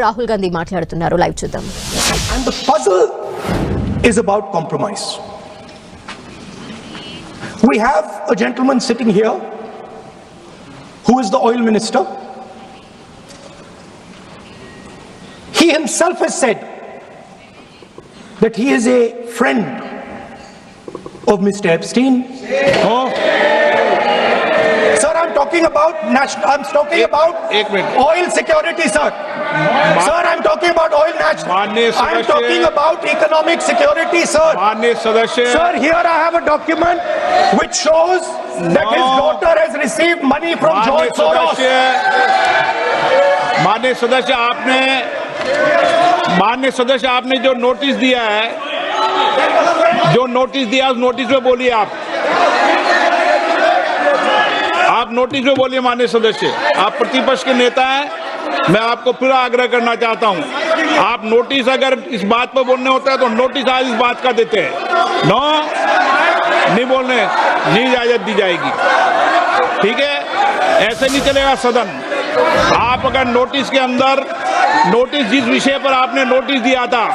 రాహుల్ గాంధీ మాట్లాడుతున్నారు. లైవ్ చూద్దాం. And the puzzle is about compromise. We have a gentleman sitting here who is the oil minister. He himself has said that he is a friend of Mr. Epstein. Oh. Sir, I'm talking about oil security, sir. Sir, I'm talking about oil I'm talking about economic security, sir. Sir, here I have a document which shows that his daughter has received money from George Soros. माननीय सदस्य आपने जो notice दिया है, उस notice में बोलिए आप नोटिस में बोलिए। माननीय सदस्य, आप प्रतिपक्ष के नेता हैं, मैं आपको पूरा आग्रह करना चाहता हूं, आप नोटिस अगर इस बात पर बोलने होता है तो नोटिस आज इस बात का देते हैं। नो, नहीं बोलने, नहीं इजाजत दी जाएगी। ठीक है, ऐसे नहीं चलेगा सदन। आप अगर नोटिस के अंदर जिस विषय पर आपने नोटिस दिया था,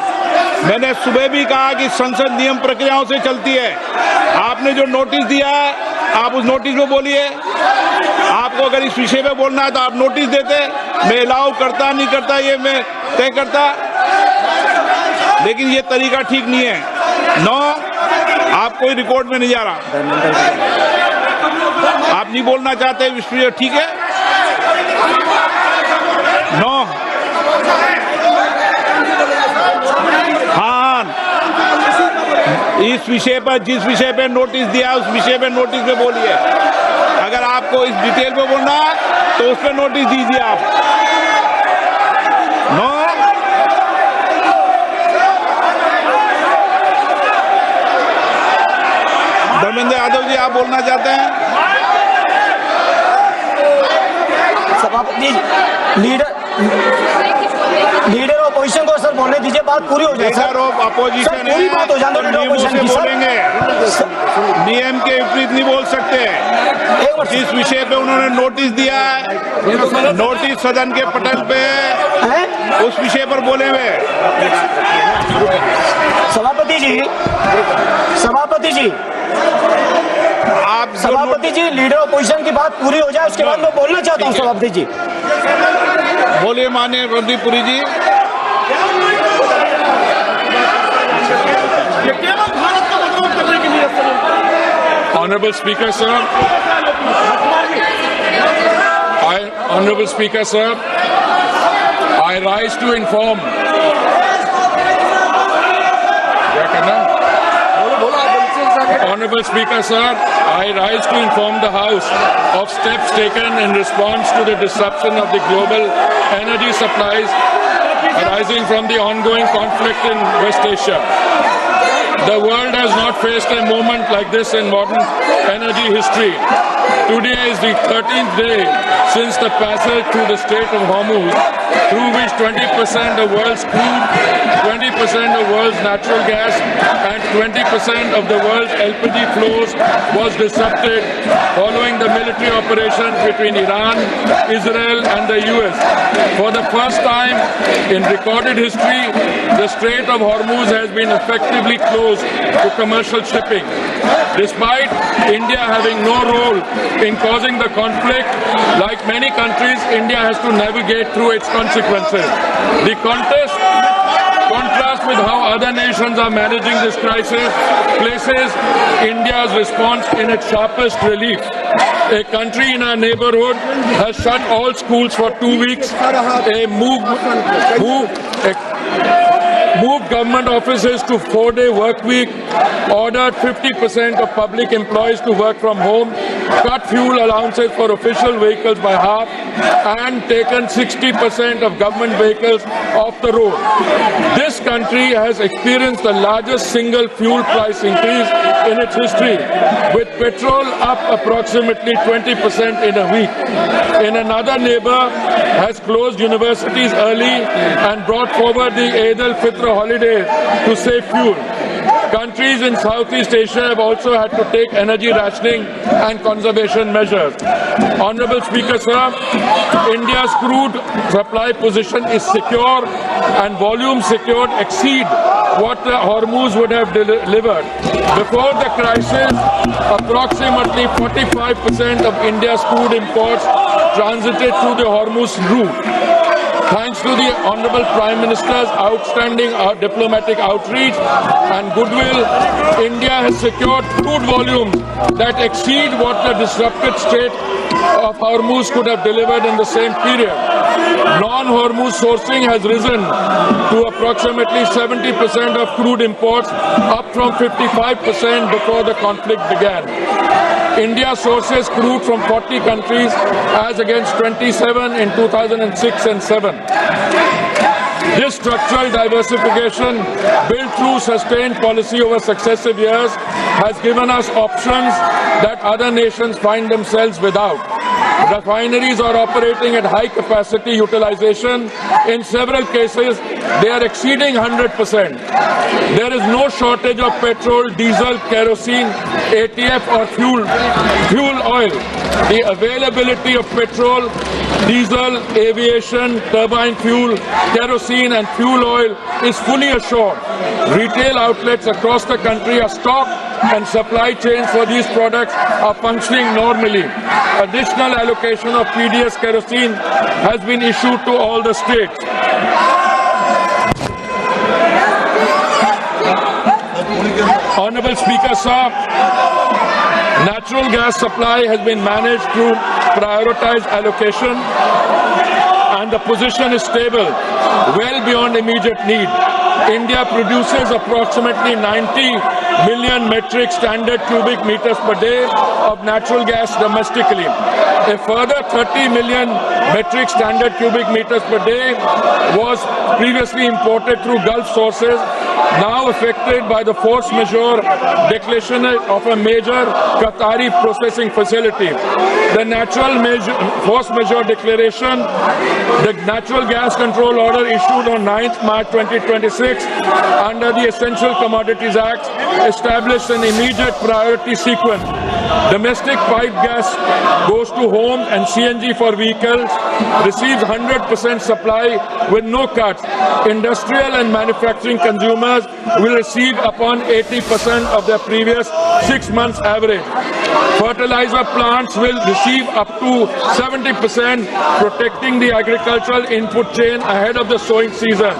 मैंने सुबह भी कहा कि संसद नियम प्रक्रियाओं से चलती है। आपने जो नोटिस दिया है, आप उस नोटिस में बोलिए। आपको अगर इस विषय पे बोलना है तो आप नोटिस देते, मैं अलाउ करता नहीं करता ये मैं तय करता, लेकिन ये तरीका ठीक नहीं है। नो, आप कोई रिकॉर्ड में नहीं जा रहा, आप नहीं बोलना चाहते विषय, ठीक है। नो, हाँ, इस विषय पर जिस विषय पे नोटिस दिया उस विषय पे नोटिस में बोलिए। अगर आपको इस डिटेल पे बोलना है तो उस पर नोटिस दीजिए आप। नो, धर्मेंद्र यादव जी, आप बोलना चाहते हैं? सभापति, लीडर ऑपोजिशन को सर बोलने दीजिए, बात पूरी हो जाए। लीडर ऑफ अपोजिशन है, पूरी बात हो जाए तो नियमों से बोलेंगे, नियम के विपरीत नहीं बोल सकते। जिस विषय पे उन्होंने नोटिस दिया है, नोटिस सदन के पटल पे है, उस विषय पर बोले हुए। सभापति जी, लीडर ऑपोजिशन की बात पूरी हो जाए, उसके बाद मैं बोलना चाहता हूँ। सभापति जी बोलिए। माननीय रणदीप पुरी जी। Honorable Speaker, sir. Honorable Speaker, sir. I rise to inform. Honorable Speaker, sir, I rise to inform the House of steps taken in response to the disruption of the global energy supplies arising from the ongoing conflict in West Asia. The world has not faced a moment like this in modern energy history. Today is the 13th day since the passage through the Strait of Hormuz, through which 20% of world's crude, 20% of world's natural gas, and 20% of the world's LPG flows was disrupted following the military operations between Iran, Israel, and the US. For the first time in recorded history, the Strait of Hormuz has been effectively closed to commercial shipping. Despite India having no role in causing the conflict, like many countries, India has to navigate through its consequences. The contrast with how other nations are managing this crisis places India's response in its sharpest relief. A country in our neighborhood has shut all schools for 2 weeks, moved government offices to 4-day work week, ordered 50% of public employees to work from home, cut fuel allowances for official vehicles by half, and taken 60% of government vehicles off the road. This country has experienced the largest single fuel price increase in its history, with petrol up approximately 20% in a week. In another neighbor has closed universities early and brought forward the Eid al-Fitr holiday to save fuel. Countries in Southeast Asia have also had to take energy rationing and conservation measures. Honorable Speaker, sir, India's crude supply position is secure and volumes secured exceed what the Hormuz would have delivered. Before the crisis, approximately 45% of India's crude imports transited through the Hormuz route. Thanks to the Honorable Prime Minister's outstanding diplomatic outreach and goodwill, India has secured crude volumes that exceed what the disrupted state of Hormuz could have delivered in the same period. Non-Hormuz sourcing has risen to approximately 70% of crude imports, up from 55% before the conflict began. India sources crude from 40 countries as against 27 in 2006 and 7. This structural diversification, built through sustained policy over successive years, has given us options that other nations find themselves without. Refineries are operating at high capacity utilization. In several cases, they are exceeding 100%. There is no shortage of petrol, diesel, kerosene, ATF or fuel oil. The availability of petrol, diesel, aviation, turbine fuel, kerosene and fuel oil is fully assured. Retail outlets across the country are stocked and supply chains for these products are functioning normally. Additional allocation of PDS kerosene has been issued to all the states. Honorable Speaker, sir, natural gas supply has been managed through prioritized allocation and the position is stable, well beyond immediate need. India produces approximately 90 million metric standard cubic meters per day of natural gas domestically. A further 30 million metric standard cubic meters per day was previously imported through Gulf sources, now affected by the force majeure declaration of a major Qatari processing facility. The force majeure declaration, the Natural Gas Control Order issued on 9th March 2026 under the Essential Commodities Act established an immediate priority sequence. Domestic pipe gas goes to homes and CNG for vehicles receives 100% supply with no cuts. Industrial and manufacturing consumers will receive upon 80% of their previous 6 months average. Fertilizer plants will receive up to 70%, protecting the agricultural input chain ahead of the sowing season.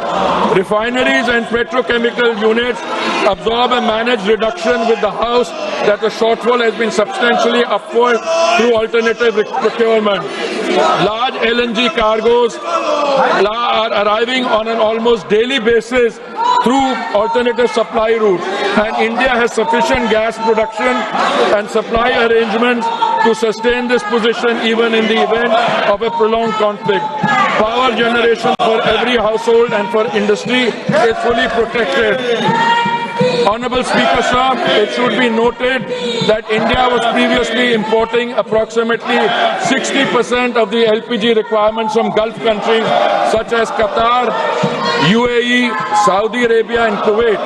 Refineries and petrochemical units absorb a managed reduction with the House that the shortfall has been substantially upward through alternative procurement. Large LNG cargoes are arriving on an almost daily basis through alternative supply routes, and India has sufficient gas production and supply arrangements to sustain this position even in the event of a prolonged conflict. Power generation for every household and for industry is fully protected. Honorable Speaker, sir, it should be noted that India was previously importing approximately 60% of the LPG requirements from Gulf countries such as Qatar, UAE, Saudi Arabia and Kuwait,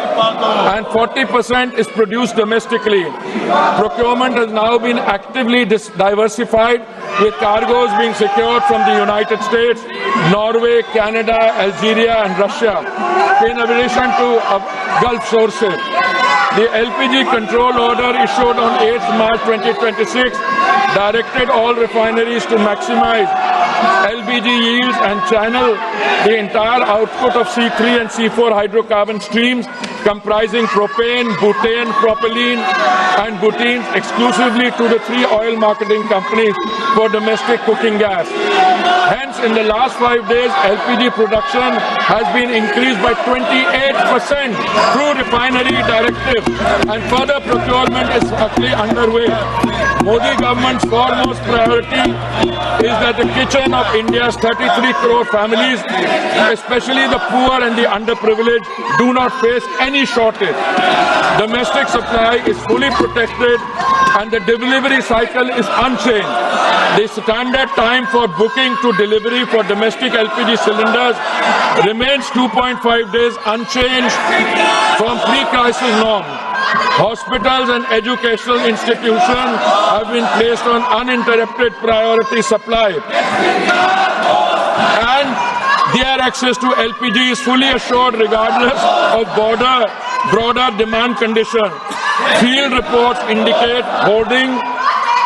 and 40% is produced domestically. Procurement has now been actively diversified, with cargoes being secured from the United States, Norway, Canada, Algeria and Russia, in addition to Gulf sources. The LPG control order issued on 8th March 2026 directed all refineries to maximize LPG yields and channel the entire output of C3 and C4 hydrocarbon streams comprising propane, butane, propylene and butenes exclusively to the 3 oil marketing companies for domestic cooking gas. Hence, in the last 5 days, LPG production has been increased by 28% through refinery directive, and further procurement is actually underway. Modi government's foremost priority is that the kitchen of India's 33 crore families, especially the poor and the underprivileged, do not face any any shortage. Domestic supply is fully protected and the delivery cycle is unchanged. The standard time for booking to delivery for domestic LPG cylinders remains 2.5 days, unchanged from pre-crisis norms. Hospitals and educational institutions have been placed on uninterrupted priority supply. And their access to LPG is fully assured regardless of broader demand conditions. Field reports indicate hoarding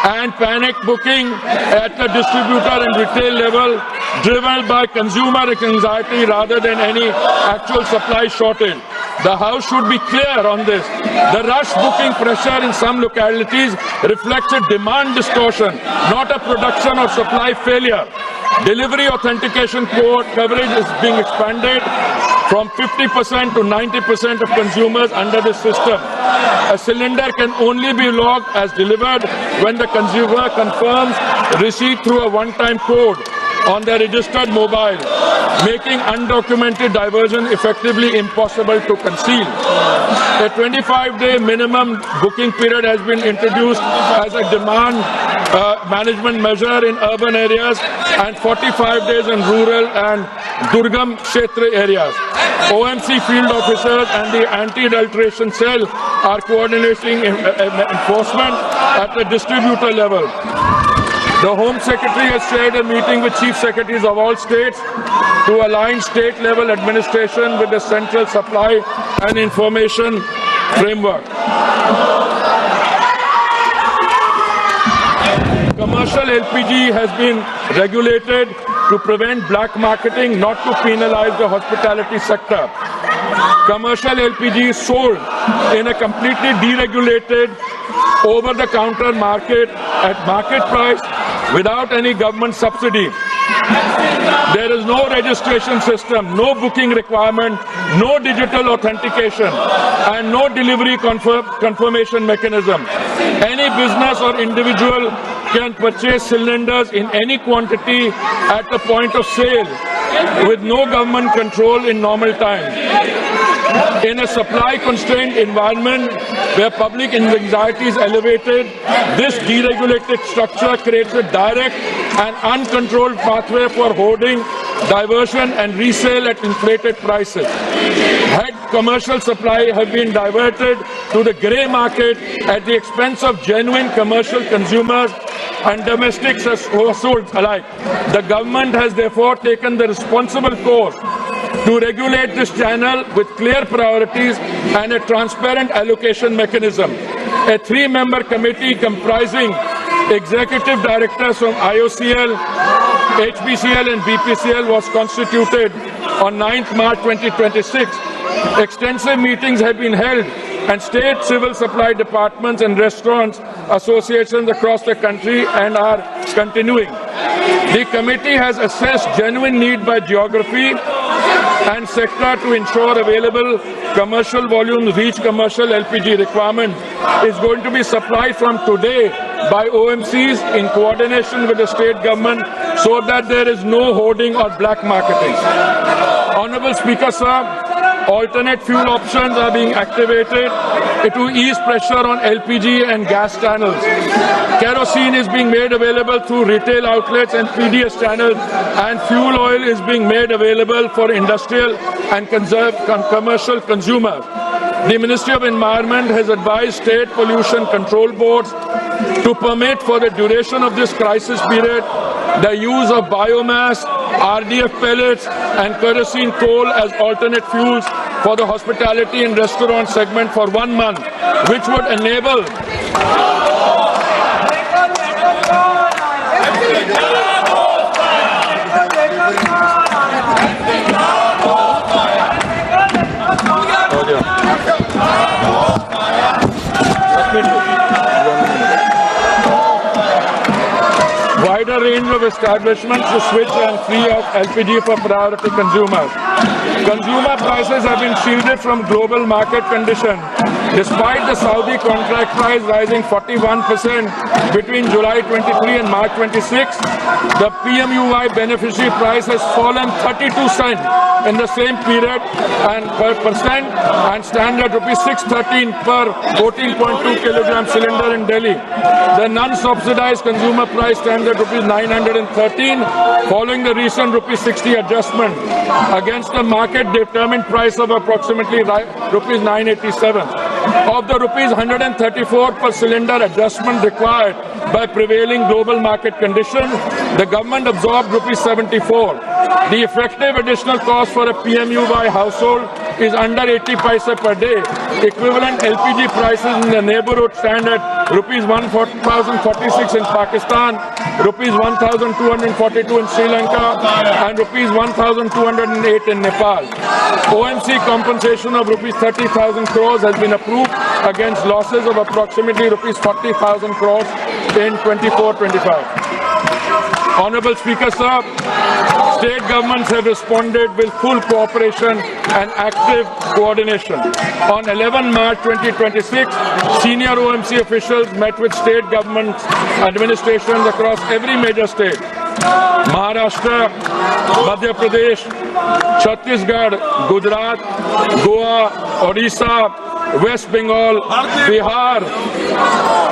and panic booking at the distributor and retail level, driven by consumer anxiety rather than any actual supply shortage. The House should be clear on this. The rush booking pressure in some localities reflects a demand distortion, not a production or supply failure. Delivery authentication code coverage is being expanded from 50% to 90% of consumers under this system. A cylinder can only be logged as delivered when the consumer confirms receipt through a one-time code on their registered mobile, making undocumented diversion effectively impossible to conceal. A 25-day minimum booking period has been introduced as a demand management measure in urban areas and 45 days in rural and Durgam Kshetra areas. OMC field officers and the anti-adulteration cell are coordinating enforcement at the distributor level. The Home Secretary has chaired a meeting with Chief Secretaries of all states to align state-level administration with the Central Supply and Information Framework. Commercial LPG has been regulated to prevent black marketing, not to penalize the hospitality sector. Commercial LPG is sold in a completely deregulated, over-the-counter market at market price without any government subsidy. There is no registration system, no booking requirement, no digital authentication, and no delivery confirmation mechanism. Any business or individual can purchase cylinders in any quantity at the point of sale with no government control in normal times. In a supply-constrained environment where public anxiety is elevated, this deregulated structure creates a direct and uncontrolled pathway for hoarding, diversion and resale at inflated prices. Had commercial supply have been diverted to the grey market at the expense of genuine commercial consumers and domestic households alike, the government has therefore taken the responsible course to regulate this channel with clear priorities and a transparent allocation mechanism. A three-member committee comprising executive directors from IOCL, HPCL and BPCL was constituted on 9th March 2026. Extensive meetings have been held and state civil supply departments and restaurants associations across the country and are continuing. The committee has assessed genuine need by geography and sector to ensure available commercial volumes reach commercial LPG requirement is going to be supplied from today by OMCs in coordination with the state government so that there is no hoarding or black marketing. Honorable Speaker, sir, alternate fuel options are being activated to ease pressure on LPG and gas channels. Kerosene is being made available through retail outlets and PDS channels, and fuel oil is being made available for industrial and commercial consumers. The Ministry of Environment has advised state pollution control boards to permit for the duration of this crisis period the use of biomass, RDF pellets and kerosene coal as alternate fuels for the hospitality and restaurant segment for 1 month, which would enable wider range of establishments to switch and free of LPG for priority consumers. Consumer prices have been shielded from global market conditions Despite the Saudi contract price rising 41% between July 23 and March 26, the PMUY beneficiary price has fallen 32 cents in the same period and per percent and stands at rupees 613 per 14.2 kilogram cylinder in Delhi. The non-subsidized consumer price stands at rupees 913 following the recent rupees 60 adjustment against the market determined price of approximately rupees 987. Of the rupees 134 per cylinder adjustment required by prevailing global market conditions, the government absorbed rupees 74. The effective additional cost for a PMUY household is under 80 paisa per day. Equivalent LPG prices in the neighborhood stand at rupees 1,046 in Pakistan, rupees 1,242 in Sri Lanka, and rupees 1,208 in Nepal. OMC compensation of rupees 30,000 crores has been approved against losses of approximately rupees 40,000 crores in 24-25. Honorable Speaker, sir, state governments have responded with full cooperation and active coordination. On 11 March 2026, senior OMC officials met with state government administrations across every major state. Maharashtra, Madhya Pradesh, Chhattisgarh, Gujarat, Goa, Odisha, West Bengal, Bihar,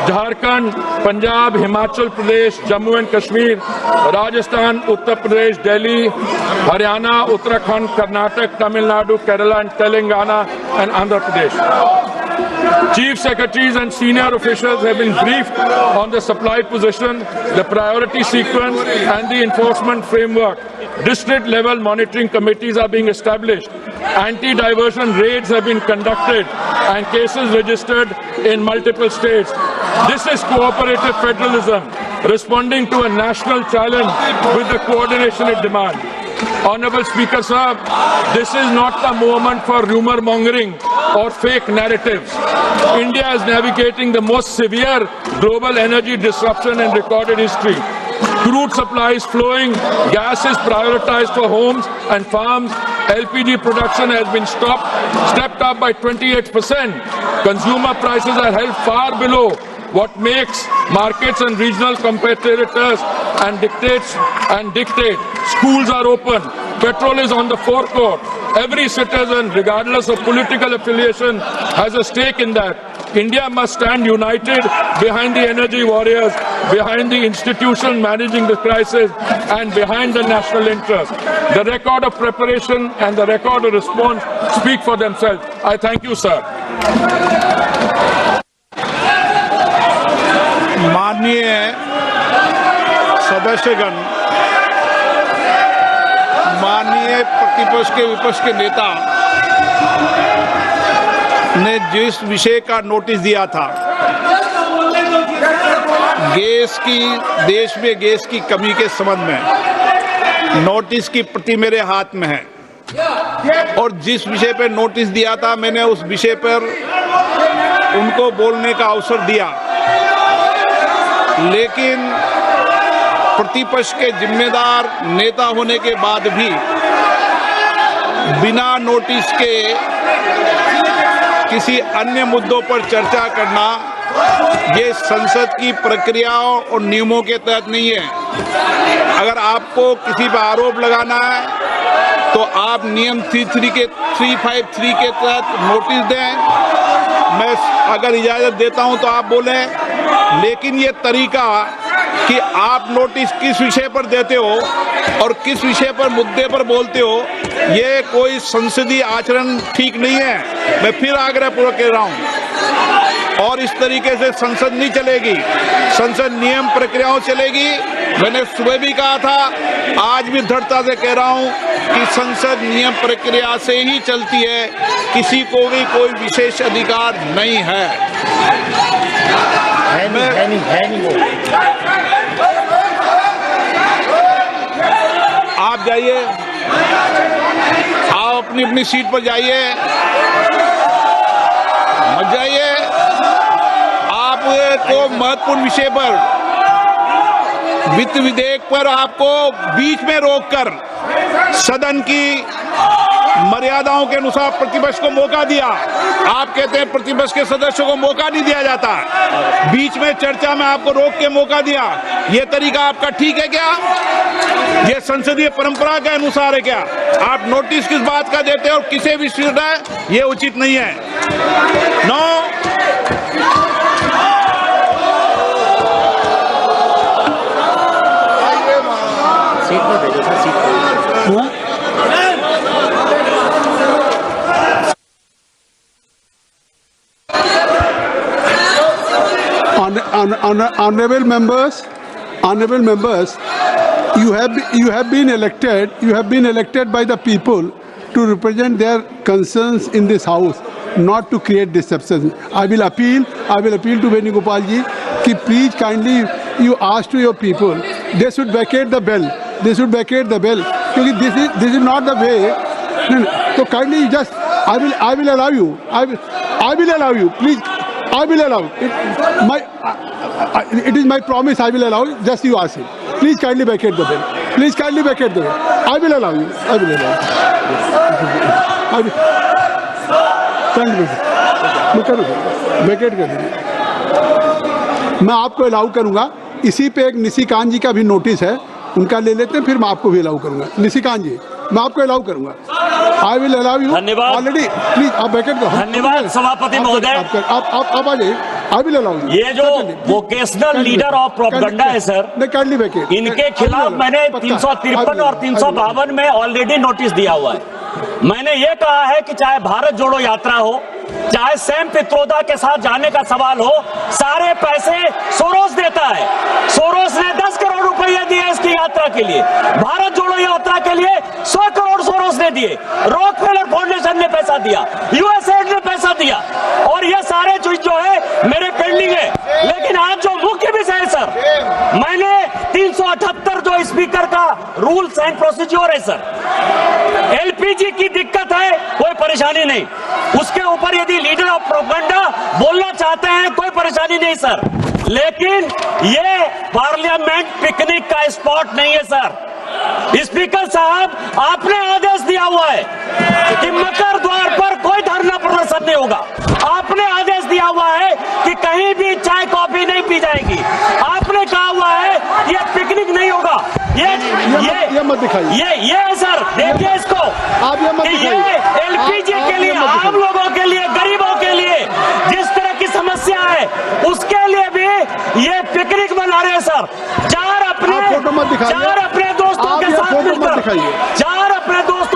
Jharkhand, Punjab, Himachal Pradesh, Jammu and Kashmir, Rajasthan, Uttar Pradesh, Delhi, Haryana, Uttarakhand, Karnataka, Tamil Nadu, Kerala and Telangana and Andhra Pradesh. Chief Secretaries and senior officials have been briefed on the supply position, the priority sequence and the enforcement framework. District-level monitoring committees are being established. Anti-diversion raids have been conducted and cases registered in multiple states. This is cooperative federalism, responding to a national challenge with the coordination it demands. Honorable Speaker, sir, this is not the moment for rumor mongering or fake narratives. India is navigating the most severe global energy disruption in recorded history. Crude supply is flowing, gas is prioritized for homes and farms, LPG production has been stepped up by 28%. Consumer prices are held far below what makes markets and regional competitors and dictate. Schools are open. Petrol is on the forecourt. Every citizen, regardless of political affiliation, has a stake in that. India must stand united behind the energy warriors, behind the institution managing the crisis, and behind the national interest. The record of preparation and the record of response speak for themselves. I thank you, sir. माननीय सदस्यगण, माननीय प्रतिपक्ष के विपक्ष के नेता ने जिस विषय का नोटिस दिया था, देश में गैस की कमी के संबंध में नोटिस की प्रति मेरे हाथ में है और जिस विषय पर नोटिस दिया था मैंने उस विषय पर उनको बोलने का अवसर दिया, लेकिन प्रतिपक्ष के जिम्मेदार नेता होने के बाद भी बिना नोटिस के किसी अन्य मुद्दों पर चर्चा करना ये संसद की प्रक्रियाओं और नियमों के तहत नहीं है। अगर आपको किसी पर आरोप लगाना है तो आप नियम 353 के तहत नोटिस दें। मैं अगर इजाजत देता हूं तो आप बोलें, लेकिन ये तरीका कि आप नोटिस किस विषय पर देते हो और किस विषय पर मुद्दे पर बोलते हो, ये कोई संसदीय आचरण ठीक नहीं है। मैं फिर आग्रहपूर्वक कह रहा हूं, और इस तरीके से संसद नहीं चलेगी। संसद नियम प्रक्रियाओं चलेगी। मैंने सुबह भी कहा था, आज भी दृढ़ता से कह रहा हूं कि संसद नियम प्रक्रिया से ही चलती है, किसी को भी कोई विशेष अधिकार नहीं है। आप जाइए, आप अपनी अपनी सीट पर जाइए, मत जाइए। आपको महत्वपूर्ण विषय पर, वित्त विधेयक पर आपको बीच में रोककर सदन की मर्यादाओं के अनुसार प्रतिपक्ष को मौका दिया। आप कहते हैं प्रतिपक्ष के सदस्यों को मौका नहीं दिया जाता, बीच में चर्चा में आपको रोक के मौका दिया। ये तरीका आपका ठीक है क्या? ये संसदीय परंपरा के अनुसार है क्या? आप नोटिस किस बात का देते हैं और किसे विस्तृत है, ये उचित नहीं है। No Honorable members, you have been elected by the people to represent their concerns in this house, not to create disruption. I will appeal to Venugopal ji कि please kindly you ask to your people, they should vacate the bell, क्योंकि this is not the way. So kindly just I will allow you, please. I will allow it is my promise. I will allow it. Just you ask him. Please kindly vacate the bill. I will allow you. वैकेट कर दीजिए। मैं आपको allow करूंगा। इसी पे एक निशिकांत जी का भी नोटिस है, उनका ले लेते हैं, फिर मैं आपको भी अलाउ करूंगा। निशिकांत जी, मैं आपको अलाउ करूंगा। I will allow you already. Please आप वैकेट करो। धन्यवाद सभापति महोदय। आप आ जाइए। I will allow you. ये जो वोकेशनल लीडर ऑफ प्रोपेगेंडा है सर, काइंडली वैकेट, इनके खिलाफ मैंने 353 और 352 में ऑलरेडी नोटिस दिया हुआ है। मैंने ये कहा है कि चाहे भारत जोड़ो यात्रा हो, चाहे सैम पित्रोदा के साथ जाने का सवाल हो, सारे पैसे सोरोस देता है। सोरोस ने 10 करोड़ रुपए दिए इसकी यात्रा के लिए। भारत जोड़ो यात्रा के लिए 100 करोड़ सोरोस ने दिए। रॉकफेलर फाउंडेशन ने पैसा दिया, यूएसएड ने पैसा दिया, और ये सारे चीज जो है मेरे पेंडिंग है। लेकिन आज जो मुख्य विषय है सर, मैंने 378 जो स्पीकर का रूल्स एंड प्रोसीजर है सर, एलपीजी की दिक्कत है, कोई परेशानी नहीं। उसके ऊपर यदि लीडर ऑफ प्रोपेगेंडा बोलना चाहते हैं, कोई परेशानी नहीं सर। लेकिन ये पार्लियामेंट पिकनिक का स्पॉट नहीं है सर। स्पीकर साहब, आपने आदेश दिया हुआ है कि मकर द्वार पर कोई धरना प्रदर्शन नहीं होगा। आपने आदेश दिया हुआ है कि कहीं भी चाय कॉफी नहीं पी जाएगी। आपने कहा हुआ है ये पिकनिक नहीं होगा। ये मत दिखाइए। ये है सर, देखिए इसको। आप ये मत दिखाइए। एलपीजी के लिए, आम लोगों के लिए, गरीबों के लिए जिस तरह की समस्या है, उसके लिए भी ये पिकनिक मना रहे हैं सर। चार अपने दोस्तों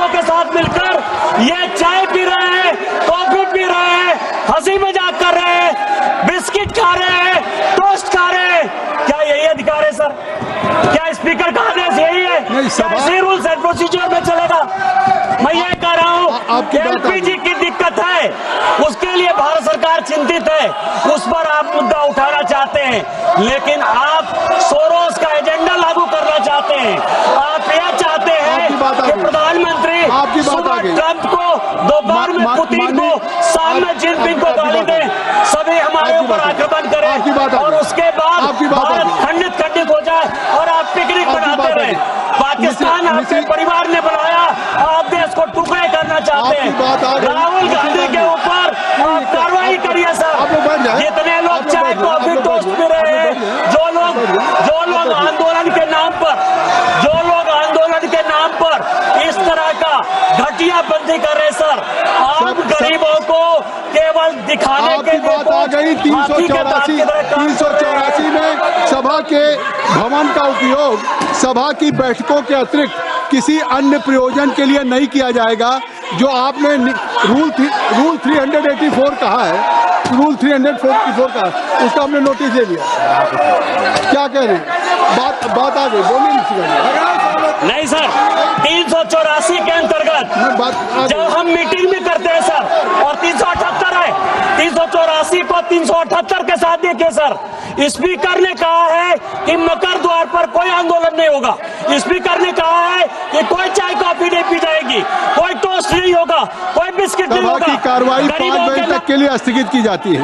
के साथ मिलकर ये चाय पी रहे हैं, कॉफी पी रहे हैं, हंसी मजाक कर रहे हैं, बिस्किट खा रहे हैं, टोस्ट खा रहे हैं। क्या यही अधिकार है सर? क्या स्पीकर का आदेश यही है? इसी रूल्स एंड प्रोसीजर में चलेगा? मैं ये कह रहा हूँ, एलपीजी की दिक्कत है, उसके लिए भारत सरकार चिंतित है, उस पर आप मुद्दा उठाना चाहते हैं। लेकिन आप सोरोस का एजेंडा लागू करना चाहते हैं। आप यह चाहते हैं कि प्रधानमंत्री सुबह ट्रंप को, दोपहर में पुतिन को, शाम में जिनपिंग को गाली दें, सभी हमारे ऊपर आक्रमण करें, और उसके बाद भारत खंडित हो जाए और आप पिकनिक बनाते रहे। पाकिस्तान आपके परिवार ने बनाया, आप देश को टुकड़े करना चाहते हैं। राहुल गांधी के ऊपर आप कार्रवाई करिए सर। जितने लोग चाय कॉफी टोस्ट पी रहे हैं, जो लोग आंदोलन के नाम पर इस तरह का घटिया बंदी कर रहे सर, आप गरीबों को केवल दिखाने के लिए बात आ गई। 384 में सभा के भवन का उपयोग सभा की बैठकों के अतिरिक्त किसी अन्य प्रयोजन के लिए नहीं किया जाएगा। जो आपने रूल 384 कहा है, रूल 344 का, उसका हमने नोटिस ले लिया। क्या कह रहे हैं? बात आ गई, बोलिए। नहीं सर, 384 के अंतर्गत जब हम मीटिंग भी करते हैं सर, और 378 है, 384 को 378 के साथ देखिए सर। स्पीकर ने कहा है कि मकर द्वार पर कोई आंदोलन नहीं होगा। स्पीकर ने कहा है कि कोई चाय कॉफी नहीं पी जाएगी, कोई टोस्ट नहीं होगा, कोई बिस्किट नहीं होगा। की कार्रवाई 5 बजे तक के लिए स्थगित की जाती है।